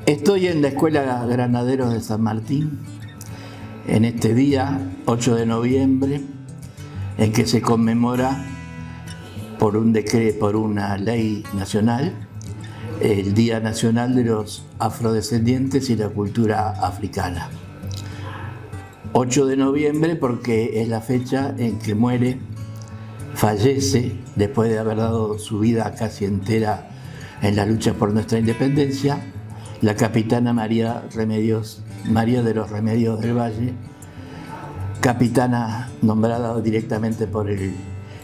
Estoy en la Escuela Granaderos de San Martín en este día, 8 de noviembre, en que se conmemora por una ley nacional, el Día Nacional de los Afrodescendientes y la Cultura Africana. 8 de noviembre porque es la fecha en que fallece, después de haber dado su vida casi entera en la lucha por nuestra independencia, la capitana María de los Remedios del Valle, capitana nombrada directamente por el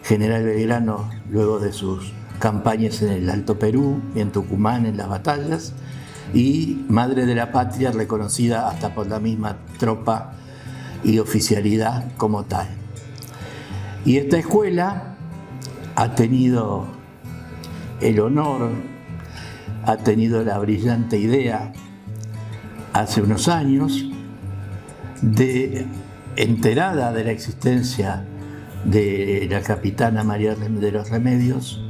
general Belgrano luego de sus campañas en el Alto Perú y en Tucumán en las batallas, y madre de la patria reconocida hasta por la misma tropa y oficialidad como tal. Y esta escuela ha tenido el honor, ha tenido la brillante idea hace unos años enterada de la existencia de la capitana María de los Remedios,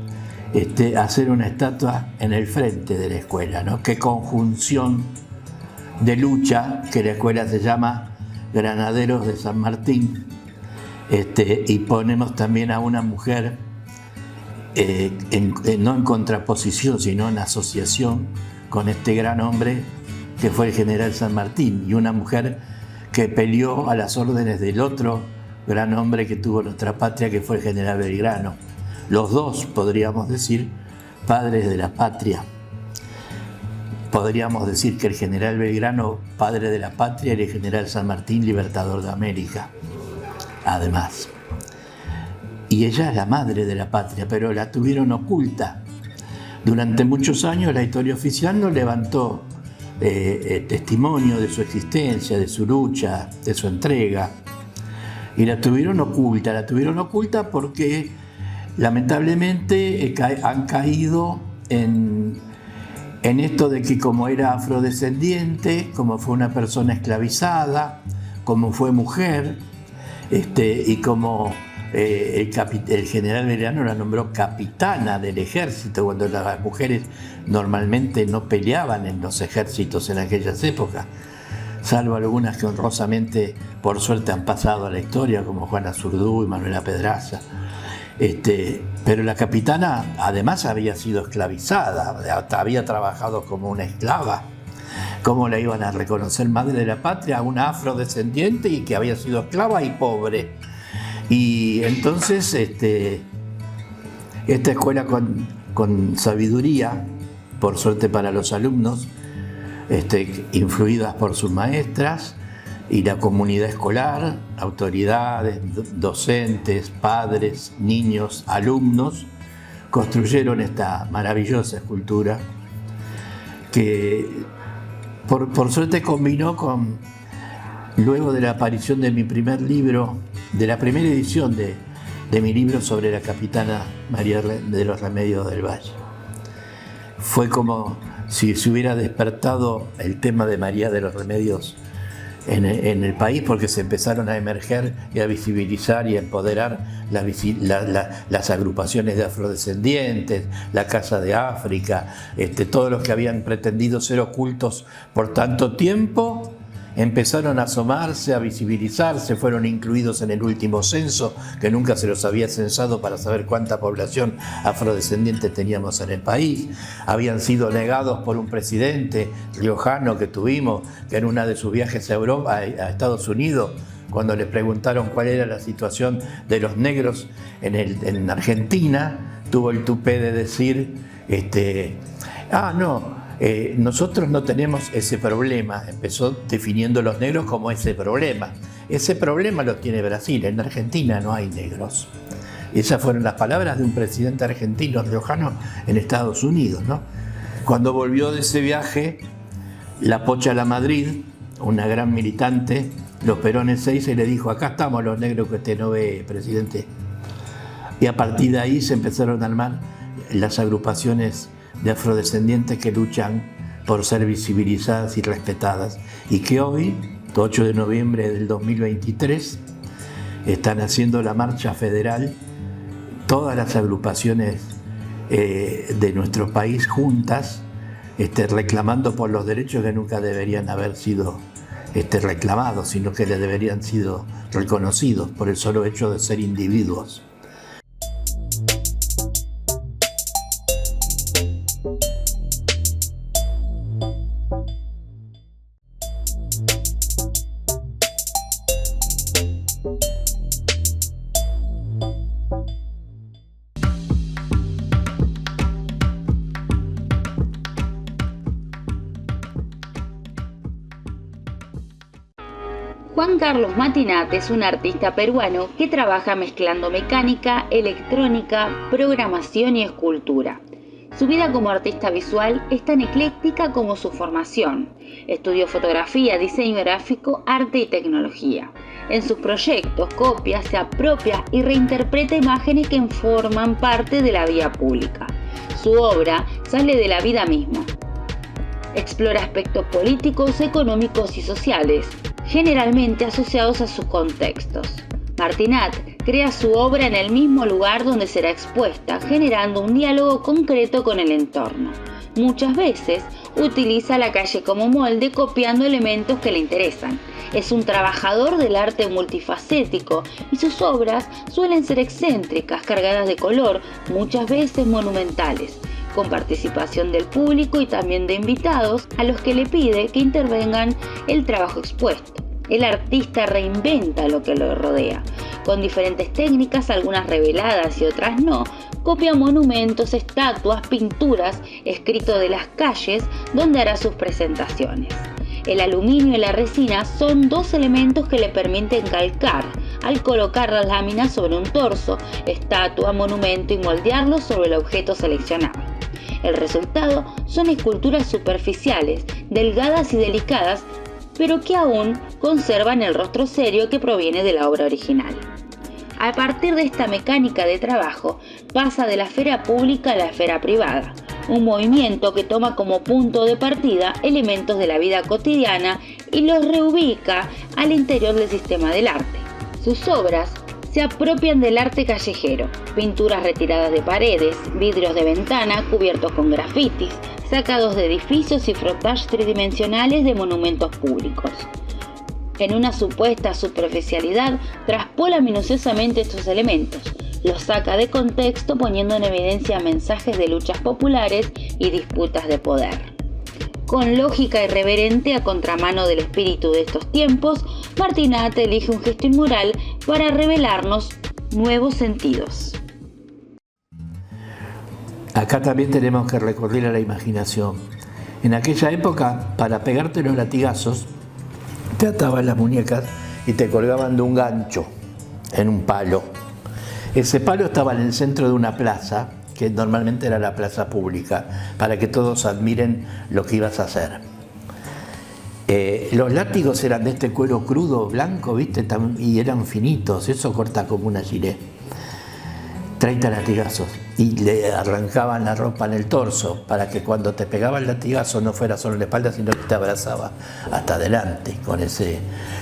hacer una estatua en el frente de la escuela, ¿no? Qué conjunción de lucha, que la escuela se llama Granaderos de San Martín, y ponemos también a una mujer no en contraposición, sino en asociación con este gran hombre que fue el general San Martín, y una mujer que peleó a las órdenes del otro gran hombre que tuvo nuestra patria, que fue el general Belgrano. Los dos, podríamos decir, padres de la patria. Podríamos decir que el general Belgrano, padre de la patria, y el general San Martín, libertador de América, además. Y ella es la madre de la patria, pero la tuvieron oculta. Durante muchos años la historia oficial no levantó testimonio de su existencia, de su lucha, de su entrega. Y la tuvieron oculta porque lamentablemente han caído en esto de que como era afrodescendiente, como fue una persona esclavizada, como fue mujer, y como el general Belgrano la nombró capitana del ejército, cuando las mujeres normalmente no peleaban en los ejércitos en aquellas épocas, salvo algunas que honrosamente, por suerte, han pasado a la historia, como Juana Zurduy y Manuela Pedraza. Pero la capitana además había sido esclavizada, había trabajado como una esclava. ¿Cómo la iban a reconocer madre de la patria? Una afrodescendiente y que había sido esclava y pobre. Y entonces esta escuela con sabiduría, por suerte para los alumnos, influidas por sus maestras y la comunidad escolar, autoridades, docentes, padres, niños, alumnos, construyeron esta maravillosa escultura que por suerte combinó luego de la aparición de mi primer libro, de la primera edición de mi libro sobre la capitana María de los Remedios del Valle. Fue como si se hubiera despertado el tema de María de los Remedios en el país, porque se empezaron a emerger y a visibilizar y a empoderar las agrupaciones de afrodescendientes, la Casa de África, todos los que habían pretendido ser ocultos por tanto tiempo, empezaron a asomarse, a visibilizarse, fueron incluidos en el último censo, que nunca se los había censado para saber cuánta población afrodescendiente teníamos en el país. Habían sido negados por un presidente riojano que tuvimos, que en una de sus viajes a Europa, a Estados Unidos, cuando le preguntaron cuál era la situación de los negros en Argentina, tuvo el tupé de decir, nosotros no tenemos ese problema. Empezó definiendo los negros como ese problema. Ese problema lo tiene Brasil, en Argentina no hay negros. Esas fueron las palabras de un presidente argentino riojano en Estados Unidos, ¿no? Cuando volvió de ese viaje, la Pocha Lamadrid, una gran militante, los Perones 6, y le dijo: acá estamos los negros que usted no ve, presidente. Y a partir de ahí se empezaron a armar las agrupaciones de afrodescendientes que luchan por ser visibilizadas y respetadas, y que hoy, 8 de noviembre del 2023, están haciendo la marcha federal, todas las agrupaciones de nuestro país juntas, reclamando por los derechos que nunca deberían haber sido reclamados, sino que les deberían sido reconocidos por el solo hecho de ser individuos. Juan Carlos Matinat es un artista peruano que trabaja mezclando mecánica, electrónica, programación y escultura. Su vida como artista visual es tan ecléctica como su formación. Estudió fotografía, diseño gráfico, arte y tecnología. En sus proyectos copia, se apropia y reinterpreta imágenes que forman parte de la vía pública. Su obra sale de la vida misma. Explora aspectos políticos, económicos y sociales, generalmente asociados a sus contextos. Matinat crea su obra en el mismo lugar donde será expuesta, generando un diálogo concreto con el entorno. Muchas veces utiliza la calle como molde, copiando elementos que le interesan. Es un trabajador del arte multifacético y sus obras suelen ser excéntricas, cargadas de color, muchas veces monumentales, con participación del público y también de invitados a los que le pide que intervengan el trabajo expuesto. El artista reinventa lo que lo rodea. Con diferentes técnicas, algunas reveladas y otras no, copia monumentos, estatuas, pinturas, escritos de las calles donde hará sus presentaciones. El aluminio y la resina son dos elementos que le permiten calcar al colocar las láminas sobre un torso, estatua, monumento y moldearlo sobre el objeto seleccionado. El resultado son esculturas superficiales, delgadas y delicadas, pero que aún conservan el rostro serio que proviene de la obra original. A partir de esta mecánica de trabajo, pasa de la esfera pública a la esfera privada, un movimiento que toma como punto de partida elementos de la vida cotidiana y los reubica al interior del sistema del arte. Sus obras se apropian del arte callejero, pinturas retiradas de paredes, vidrios de ventana cubiertos con grafitis, sacados de edificios y frotages tridimensionales de monumentos públicos. En una supuesta superficialidad, traspola minuciosamente estos elementos, los saca de contexto poniendo en evidencia mensajes de luchas populares y disputas de poder. Con lógica irreverente a contramano del espíritu de estos tiempos, Matinat elige un gesto inmoral para revelarnos nuevos sentidos. Acá también tenemos que recurrir a la imaginación. En aquella época, para pegarte los latigazos, te ataban las muñecas y te colgaban de un gancho en un palo. Ese palo estaba en el centro de una plaza, que normalmente era la plaza pública, para que todos admiren lo que ibas a hacer. Los látigos eran de este cuero crudo, blanco, ¿viste? Y eran finitos, eso corta como una gilet. 30 latigazos. Y le arrancaban la ropa en el torso, para que cuando te pegaba el latigazo no fuera solo en la espalda, sino que te abrazaba hasta adelante con ese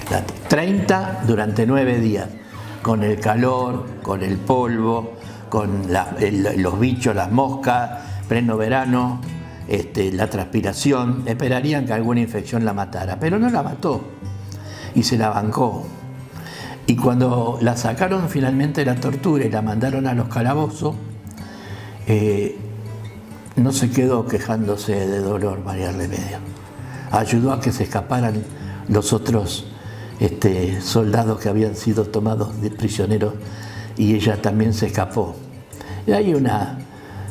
látigo. 30 durante 9 días, con el calor, con el polvo, con los bichos, las moscas, pleno verano, la transpiración. Esperarían que alguna infección la matara, pero no la mató y se la bancó. Y cuando la sacaron finalmente de la tortura y la mandaron a los calabozos, no se quedó quejándose de dolor María Remedio. Ayudó a que se escaparan los otros soldados que habían sido tomados de prisioneros, y ella también se escapó. Y hay una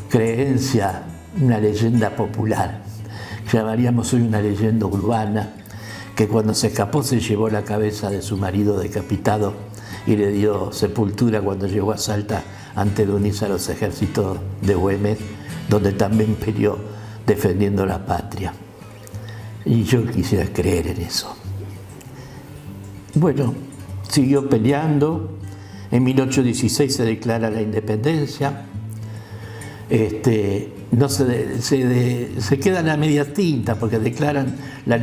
creencia, una leyenda popular, llamaríamos hoy una leyenda urbana, que cuando se escapó se llevó la cabeza de su marido decapitado y le dio sepultura cuando llegó a Salta antes de unirse a los ejércitos de Güemes, donde también peleó defendiendo la patria. Y yo quisiera creer en eso. Bueno, siguió peleando. En 1816 se declara la independencia. No se quedan a medias tintas porque declaran la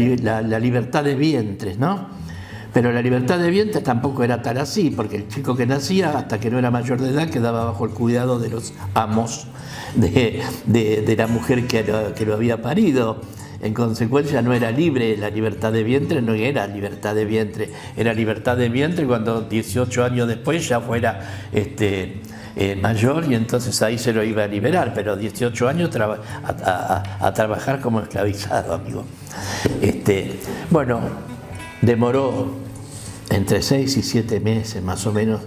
libertad de vientres, ¿no? Pero la libertad de vientre tampoco era tan así, porque el chico que nacía, hasta que no era mayor de edad, quedaba bajo el cuidado de los amos de la mujer que lo había parido. En consecuencia no era libre la libertad de vientre, no era libertad de vientre, era libertad de vientre cuando 18 años después ya fuera mayor, y entonces ahí se lo iba a liberar, pero 18 años a trabajar como esclavizado, amigo. Bueno, demoró entre 6 y 7 meses más o menos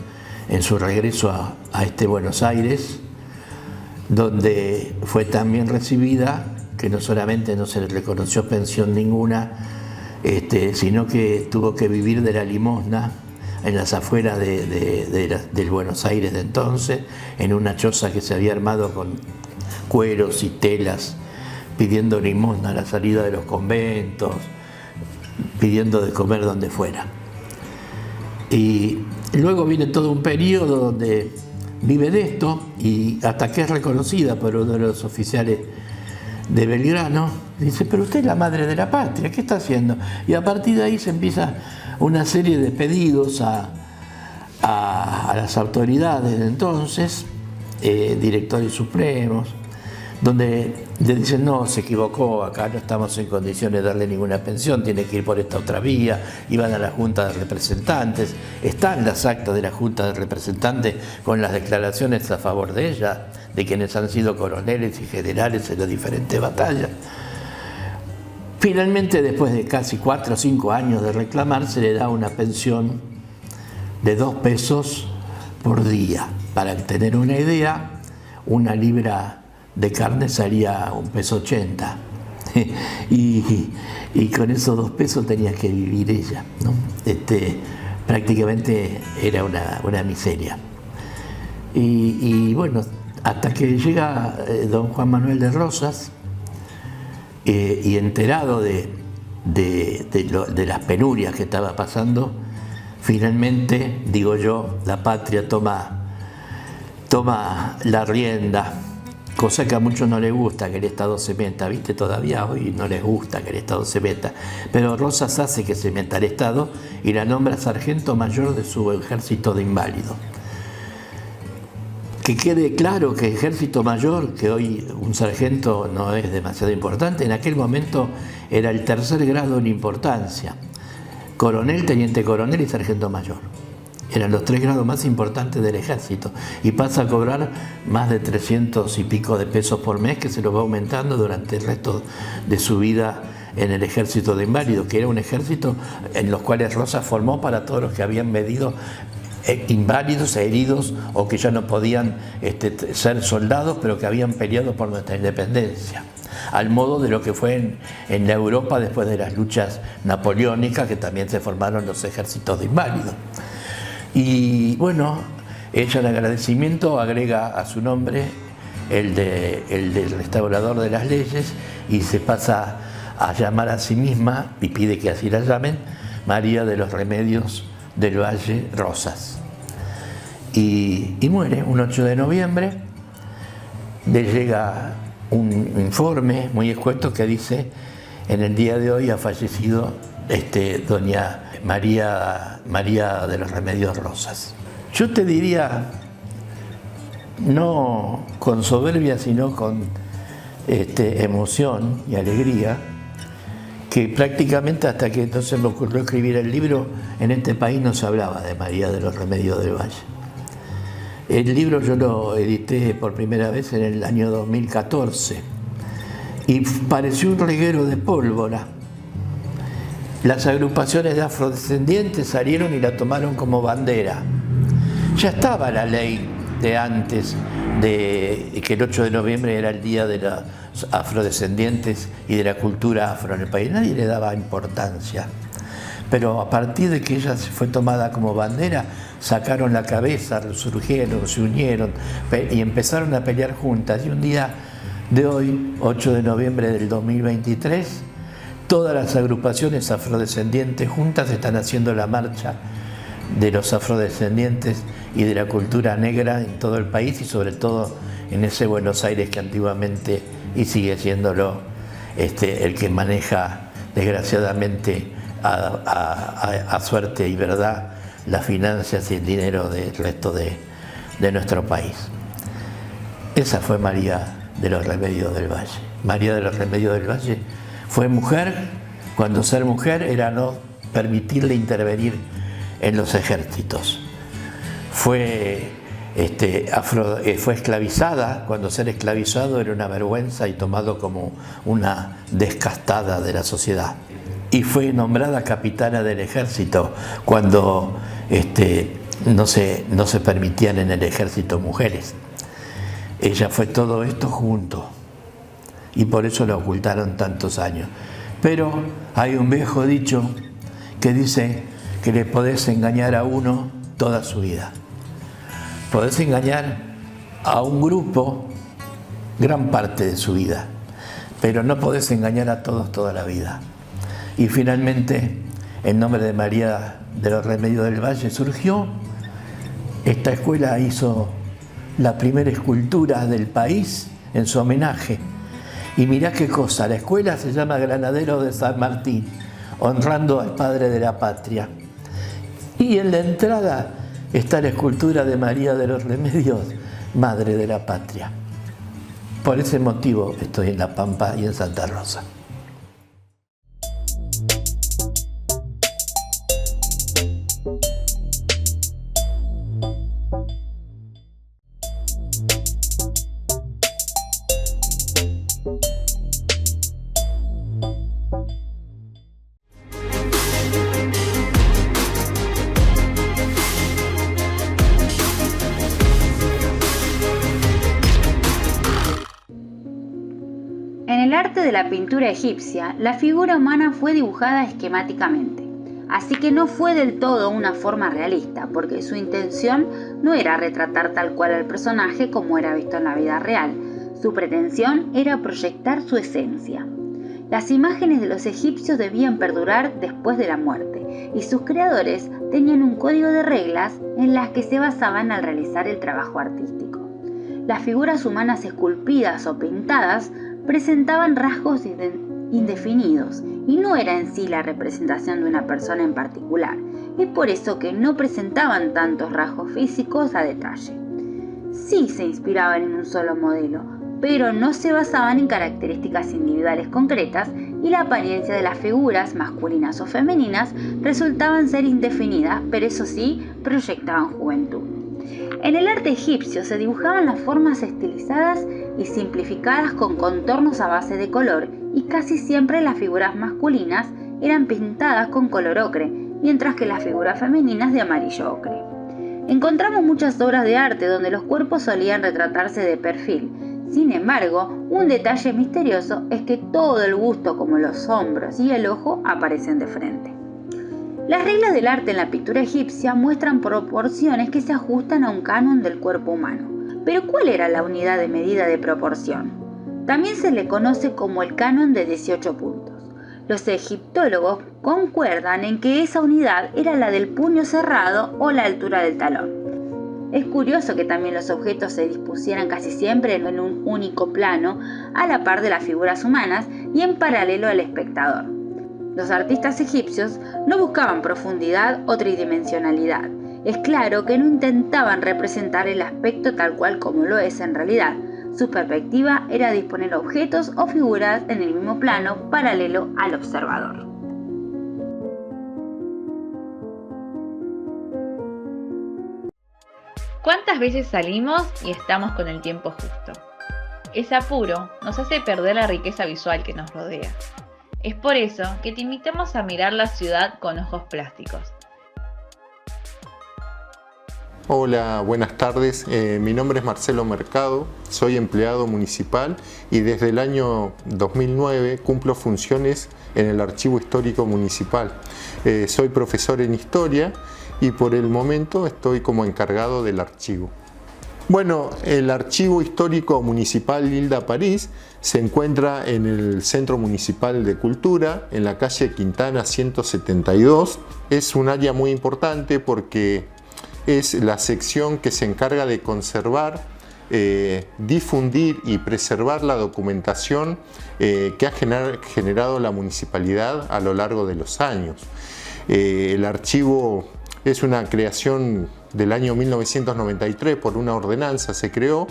en su regreso a Buenos Aires, donde fue tan bien recibida que no solamente no se le reconoció pensión ninguna, sino que tuvo que vivir de la limosna en las afueras del Buenos Aires de entonces, en una choza que se había armado con cueros y telas, pidiendo limosna a la salida de los conventos, pidiendo de comer donde fuera. Y luego viene todo un periodo donde vive de esto, y hasta que es reconocida por uno de los oficiales de Belgrano, dice: pero usted es la madre de la patria, ¿qué está haciendo? Y a partir de ahí se empieza una serie de pedidos a las autoridades de entonces, directores supremos, donde le dicen: no, se equivocó, acá no estamos en condiciones de darle ninguna pensión, tiene que ir por esta otra vía. Iban a la Junta de Representantes, están las actas de la Junta de Representantes con las declaraciones a favor de ella, de quienes han sido coroneles y generales en las diferentes batallas. Finalmente, después de casi 4 o 5 años de reclamar, se le da una pensión de 2 pesos por día. Para tener una idea, una libra de carne salía $1.80 y con esos 2 pesos tenía que vivir ella, ¿no? Prácticamente era una miseria. Y bueno, hasta que llega don Juan Manuel de Rosas, y enterado de las penurias que estaba pasando, finalmente, digo yo, la patria toma la rienda, cosa que a muchos no les gusta que el Estado se meta, ¿viste? Todavía hoy no les gusta que el Estado se meta, pero Rosas hace que se meta el Estado y la nombra sargento mayor de su ejército de inválidos. Que quede claro que ejército mayor, que hoy un sargento no es demasiado importante, en aquel momento era el 3er grado en importancia: coronel, teniente coronel y sargento mayor. Eran los 3 grados más importantes del ejército, y pasa a cobrar más de 300 y pico de pesos por mes, que se lo va aumentando durante el resto de su vida en el ejército de inválidos, que era un ejército en los cuales Rosas formó para todos los que habían medido inválidos, heridos o que ya no podían ser soldados, pero que habían peleado por nuestra independencia, al modo de lo que fue en la Europa después de las luchas napoleónicas, que también se formaron los ejércitos de inválidos. Y bueno, ella en agradecimiento agrega a su nombre el del restaurador de las leyes, y se pasa a llamar a sí misma, y pide que así la llamen, María de los Remedios del Valle Rosas. Y muere un 8 de noviembre. Le llega un informe muy escueto que dice: en el día de hoy ha fallecido doña María de los Remedios Rosas. Yo te diría, no con soberbia, sino con emoción y alegría, que prácticamente hasta que no se me ocurrió escribir el libro, en este país no se hablaba de María de los Remedios del Valle. El libro yo lo edité por primera vez en el año 2014 y pareció un reguero de pólvora. Las agrupaciones de afrodescendientes salieron y la tomaron como bandera. Ya estaba la ley de antes, de que el 8 de noviembre era el día de los afrodescendientes y de la cultura afro en el país. Nadie le daba importancia. Pero a partir de que ella fue tomada como bandera, sacaron la cabeza, resurgieron, se unieron y empezaron a pelear juntas. Y un día de hoy, 8 de noviembre del 2023, todas las agrupaciones afrodescendientes juntas están haciendo la marcha de los afrodescendientes y de la cultura negra en todo el país, y sobre todo en ese Buenos Aires que antiguamente, y sigue siéndolo, el que maneja desgraciadamente a suerte y verdad las finanzas y el dinero del resto de nuestro país. Esa fue María de los Remedios del Valle. María de los Remedios del Valle fue mujer cuando ser mujer era no permitirle intervenir en los ejércitos. Fue esclavizada cuando ser esclavizado era una vergüenza y tomado como una descastada de la sociedad. Y fue nombrada capitana del ejército cuando no se permitían en el ejército mujeres. Ella fue todo esto junto y por eso la ocultaron tantos años. Pero hay un viejo dicho que dice que le podés engañar a uno toda su vida. Podés engañar a un grupo gran parte de su vida, pero no podés engañar a todos toda la vida. Y finalmente, en nombre de María de los Remedios del Valle surgió. Esta escuela hizo la primera escultura del país en su homenaje. Y mirá qué cosa, la escuela se llama Granaderos de San Martín, honrando al padre de la patria. Y en la entrada está la escultura de María de los Remedios, madre de la patria. Por ese motivo estoy en La Pampa y en Santa Rosa. En el arte de la pintura egipcia, la figura humana fue dibujada esquemáticamente, así que no fue del todo una forma realista, porque su intención no era retratar tal cual al personaje como era visto en la vida real. Su pretensión era proyectar su esencia. Las imágenes de los egipcios debían perdurar después de la muerte, y sus creadores tenían un código de reglas en las que se basaban al realizar el trabajo artístico. Las figuras humanas esculpidas o pintadas presentaban rasgos indefinidos y no era en sí la representación de una persona en particular. Es por eso que no presentaban tantos rasgos físicos a detalle. Sí se inspiraban en un solo modelo, pero no se basaban en características individuales concretas y la apariencia de las figuras, masculinas o femeninas, resultaban ser indefinidas, pero eso sí, proyectaban juventud. En el arte egipcio se dibujaban las formas estilizadas y simplificadas con contornos a base de color, y casi siempre las figuras masculinas eran pintadas con color ocre, mientras que las figuras femeninas de amarillo ocre. Encontramos muchas obras de arte donde los cuerpos solían retratarse de perfil. Sin embargo, un detalle misterioso es que todo el busto, como los hombros y el ojo, aparecen de frente. Las reglas del arte en la pintura egipcia muestran proporciones que se ajustan a un canon del cuerpo humano. Pero ¿cuál era la unidad de medida de proporción? También se le conoce como el canon de 18 puntos. Los egiptólogos concuerdan en que esa unidad era la del puño cerrado o la altura del talón. Es curioso que también los objetos se dispusieran casi siempre en un único plano, a la par de las figuras humanas y en paralelo al espectador. Los artistas egipcios no buscaban profundidad o tridimensionalidad. Es claro que no intentaban representar el aspecto tal cual como lo es en realidad. Su perspectiva era disponer objetos o figuras en el mismo plano paralelo al observador. ¿Cuántas veces salimos y estamos con el tiempo justo? Ese apuro nos hace perder la riqueza visual que nos rodea. Es por eso que te invitamos a mirar la ciudad con ojos plásticos. Hola, buenas tardes. Mi nombre es Marcelo Mercado, soy empleado municipal y desde el año 2009 cumplo funciones en el Archivo Histórico Municipal. Soy profesor en Historia y por el momento estoy como encargado del archivo. Bueno, el Archivo Histórico Municipal Hilda París se encuentra en el Centro Municipal de Cultura, en la calle Quintana 172. Es un área muy importante porque es la sección que se encarga de conservar difundir y preservar la documentación que ha generado la municipalidad a lo largo de los años. El archivo es una creación del año 1993, por una ordenanza se creó,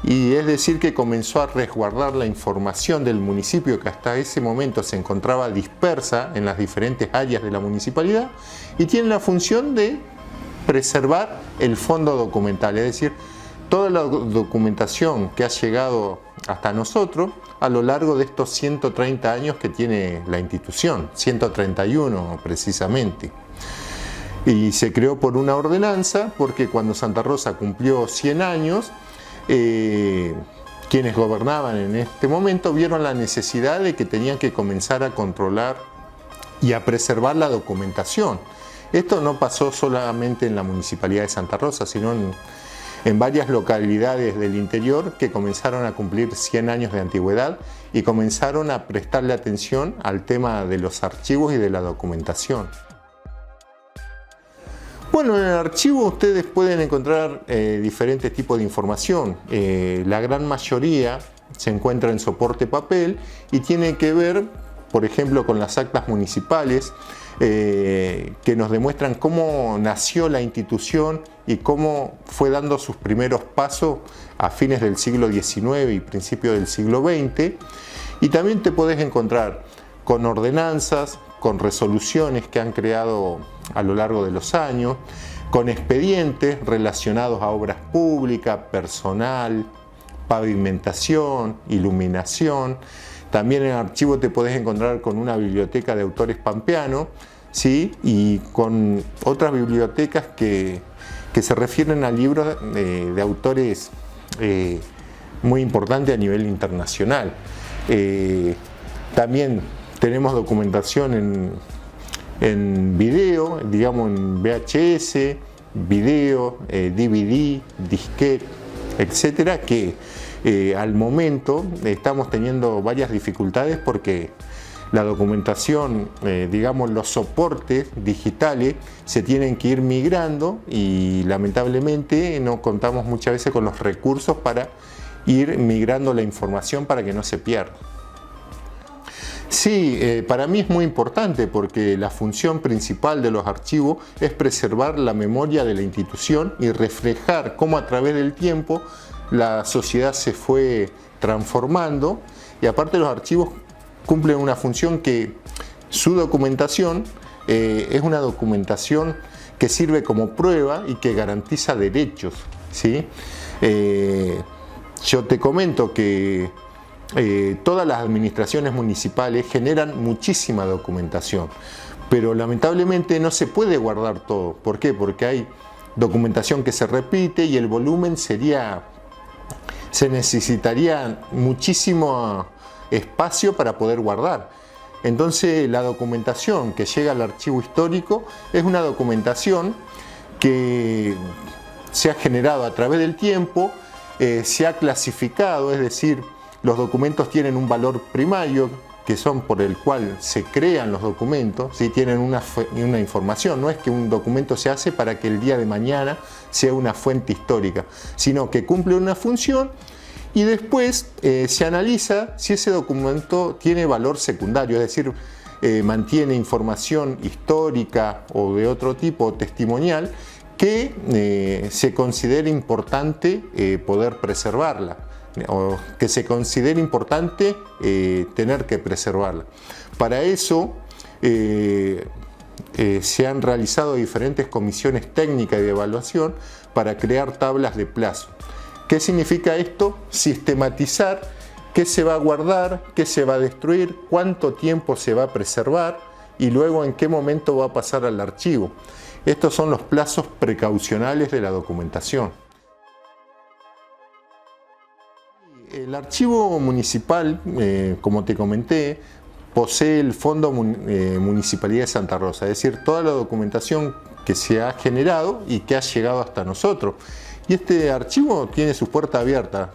y es decir que comenzó a resguardar la información del municipio que hasta ese momento se encontraba dispersa en las diferentes áreas de la municipalidad, y tiene la función de preservar el fondo documental, es decir, toda la documentación que ha llegado hasta nosotros a lo largo de estos 130 años que tiene la institución, 131 precisamente. Y se creó por una ordenanza porque cuando Santa Rosa cumplió 100 años, quienes gobernaban en este momento vieron la necesidad de que tenían que comenzar a controlar y a preservar la documentación. Esto no pasó solamente en la Municipalidad de Santa Rosa, sino en varias localidades del interior que comenzaron a cumplir 100 años de antigüedad y comenzaron a prestarle atención al tema de los archivos y de la documentación. Bueno, en el archivo ustedes pueden encontrar diferentes tipos de información. La gran mayoría se encuentra en soporte papel y tiene que ver, por ejemplo, con las actas municipales que nos demuestran cómo nació la institución y cómo fue dando sus primeros pasos a fines del siglo XIX y principios del siglo XX. Y también te podés encontrar con ordenanzas, con resoluciones que han creado a lo largo de los años, con expedientes relacionados a obras públicas, personal, pavimentación, iluminación. También en el archivo te podés encontrar con una biblioteca de autores pampeanos, ¿sí? Y con otras bibliotecas que se refieren a libros de autores muy importantes a nivel internacional. También tenemos documentación en video, digamos en VHS, video, DVD, disquete, etcétera, que al momento estamos teniendo varias dificultades porque la documentación, digamos los soportes digitales se tienen que ir migrando y lamentablemente no contamos muchas veces con los recursos para ir migrando la información para que no se pierda. Sí, para mí es muy importante porque la función principal de los archivos es preservar la memoria de la institución y reflejar cómo a través del tiempo la sociedad se fue transformando, y aparte los archivos cumplen una función que su documentación es una documentación que sirve como prueba y que garantiza derechos, ¿sí? Yo te comento que todas las administraciones municipales generan muchísima documentación, pero lamentablemente no se puede guardar todo. ¿Por qué? Porque hay documentación que se repite y el volumen se necesitaría muchísimo espacio para poder guardar. Entonces la documentación que llega al archivo histórico es una documentación que se ha generado a través del tiempo, se ha clasificado, es decir, los documentos tienen un valor primario, que son por el cual se crean los documentos, ¿sí? Tienen una información, no es que un documento se hace para que el día de mañana sea una fuente histórica, sino que cumple una función y después se analiza si ese documento tiene valor secundario, es decir, mantiene información histórica o de otro tipo, testimonial, que se considere importante poder preservarla, o que se considere importante tener que preservarla. Para eso se han realizado diferentes comisiones técnicas de evaluación para crear tablas de plazo. ¿Qué significa esto? Sistematizar qué se va a guardar, qué se va a destruir, cuánto tiempo se va a preservar y luego en qué momento va a pasar al archivo. Estos son los plazos precaucionales de la documentación. El archivo municipal, como te comenté, posee el Fondo Municipalidad de Santa Rosa, es decir, toda la documentación que se ha generado y que ha llegado hasta nosotros. Y este archivo tiene su puerta abierta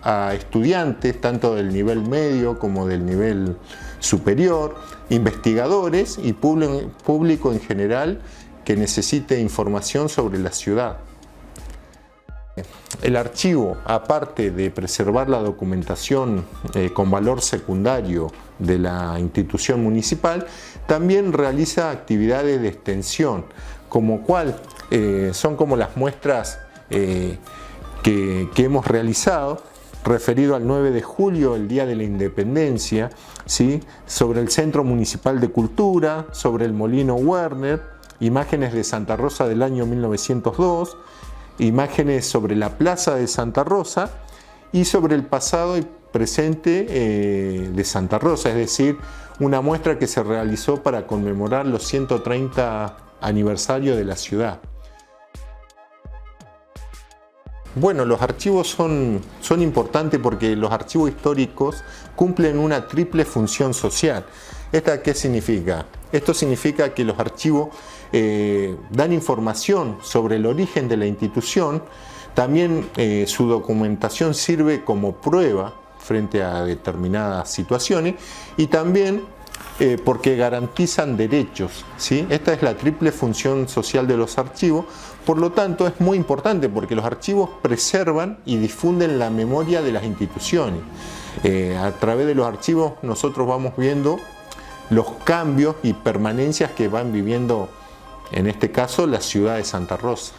a estudiantes, tanto del nivel medio como del nivel superior, investigadores y público en general que necesite información sobre la ciudad. El archivo, aparte de preservar la documentación con valor secundario de la institución municipal, también realiza actividades de extensión, son como las muestras que hemos realizado, referido al 9 de julio, el Día de la Independencia, ¿sí? Sobre el Centro Municipal de Cultura, sobre el Molino Werner, imágenes de Santa Rosa del año 1902, imágenes sobre la Plaza de Santa Rosa y sobre el pasado y presente de Santa Rosa, es decir, una muestra que se realizó para conmemorar los 130 aniversarios de la ciudad. Bueno, los archivos son importantes porque los archivos históricos cumplen una triple función social. ¿Esta qué significa? Esto significa que los archivos dan información sobre el origen de la institución, también su documentación sirve como prueba frente a determinadas situaciones y también porque garantizan derechos, ¿sí? Esta es la triple función social de los archivos, por lo tanto es muy importante porque los archivos preservan y difunden la memoria de las instituciones. A través de los archivos nosotros vamos viendo los cambios y permanencias que van viviendo, en este caso, la ciudad de Santa Rosa.